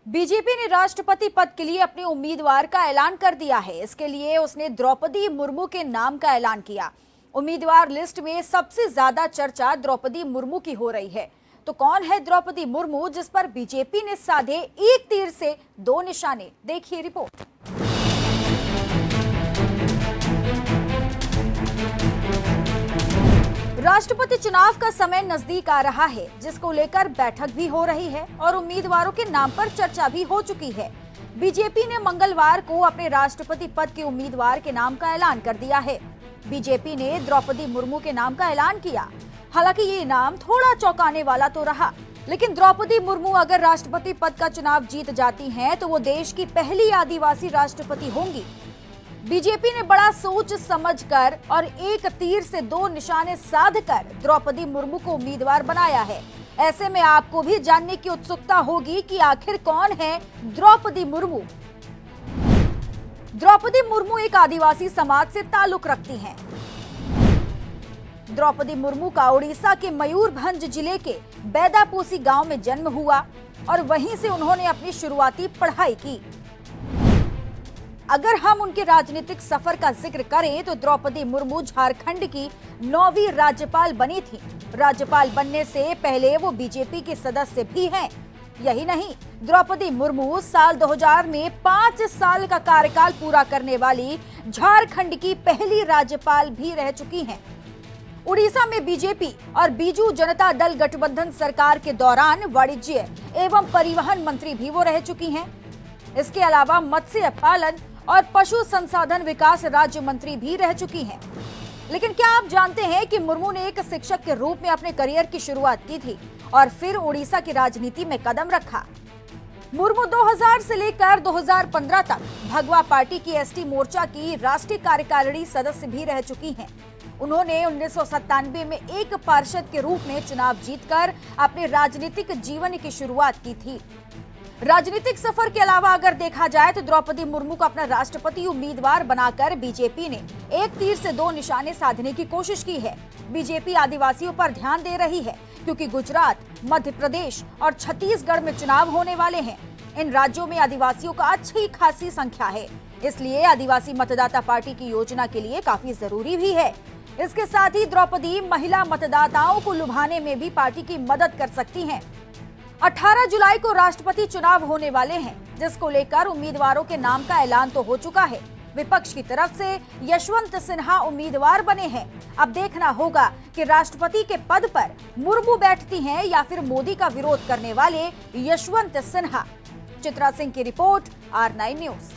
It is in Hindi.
बीजेपी ने राष्ट्रपति पद के लिए अपने उम्मीदवार का ऐलान कर दिया है। इसके लिए उसने द्रौपदी मुर्मू के नाम का ऐलान किया। उम्मीदवार लिस्ट में सबसे ज्यादा चर्चा द्रौपदी मुर्मू की हो रही है। तो कौन है द्रौपदी मुर्मू, जिस पर बीजेपी ने साधे एक तीर से दो निशाने? देखिए रिपोर्ट। राष्ट्रपति चुनाव का समय नजदीक आ रहा है, जिसको लेकर बैठक भी हो रही है और उम्मीदवारों के नाम पर चर्चा भी हो चुकी है। बीजेपी ने मंगलवार को अपने राष्ट्रपति पद के उम्मीदवार के नाम का ऐलान कर दिया है। बीजेपी ने द्रौपदी मुर्मू के नाम का ऐलान किया। हालांकि ये नाम थोड़ा चौंकाने वाला तो रहा, लेकिन द्रौपदी मुर्मू अगर राष्ट्रपति पद का चुनाव जीत जाती हैं, तो वो देश की पहली आदिवासी राष्ट्रपति होंगी। बीजेपी ने बड़ा सोच समझकर और एक तीर से दो निशाने साधकर द्रौपदी मुर्मू को उम्मीदवार बनाया है। ऐसे में आपको भी जानने की उत्सुकता होगी कि आखिर कौन है द्रौपदी मुर्मू। द्रौपदी मुर्मू एक आदिवासी समाज से ताल्लुक रखती हैं। द्रौपदी मुर्मू का उड़ीसा के मयूरभंज जिले के बैदापोसी गांव में जन्म हुआ और वहीं से उन्होंने अपनी शुरुआती पढ़ाई की। अगर हम उनके राजनीतिक सफर का जिक्र करें तो द्रौपदी मुर्मू झारखंड की 9वीं राज्यपाल बनी थी। राज्यपाल बनने से पहले वो बीजेपी के सदस्य भी हैं। यही नहीं, द्रौपदी मुर्मू साल 2000 में 5 साल का कार्यकाल पूरा करने वाली झारखंड की पहली राज्यपाल भी रह चुकी हैं। उड़ीसा में बीजेपी और बीजू जनता दल गठबंधन सरकार के दौरान वाणिज्य एवं परिवहन मंत्री भी वो रह चुकी हैं। इसके अलावा मत्स्य पालन और पशु संसाधन विकास राज्य मंत्री भी रह चुकी हैं। लेकिन क्या आप जानते हैं कि मुर्मू ने एक शिक्षक के रूप में अपने करियर की शुरुआत की थी और फिर उड़ीसा की राजनीति में कदम रखा। मुर्मू 2000 से लेकर 2015 तक भगवा पार्टी की एसटी मोर्चा की राष्ट्रीय कार्यकारिणी सदस्य भी रह चुकी हैं। उन्होंने 1997 में एक पार्षद के रूप में चुनाव जीतकर अपने राजनीतिक जीवन की शुरुआत की थी। राजनीतिक सफर के अलावा अगर देखा जाए तो द्रौपदी मुर्मू को अपना राष्ट्रपति उम्मीदवार बनाकर बीजेपी ने एक तीर से दो निशाने साधने की कोशिश की है। बीजेपी आदिवासियों पर ध्यान दे रही है, क्योंकि गुजरात, मध्य प्रदेश और छत्तीसगढ़ में चुनाव होने वाले हैं। इन राज्यों में आदिवासियों का अच्छी खासी संख्या है, इसलिए आदिवासी मतदाता पार्टी की योजना के लिए काफी जरूरी भी है। इसके साथ ही द्रौपदी महिला मतदाताओं को लुभाने में भी पार्टी की मदद कर सकती हैं। 18 जुलाई को राष्ट्रपति चुनाव होने वाले हैं, जिसको लेकर उम्मीदवारों के नाम का ऐलान तो हो चुका है। विपक्ष की तरफ से यशवंत सिन्हा उम्मीदवार बने हैं। अब देखना होगा कि राष्ट्रपति के पद पर मुर्मू बैठती हैं या फिर मोदी का विरोध करने वाले यशवंत सिन्हा। चित्रा सिंह की रिपोर्ट, R9 न्यूज।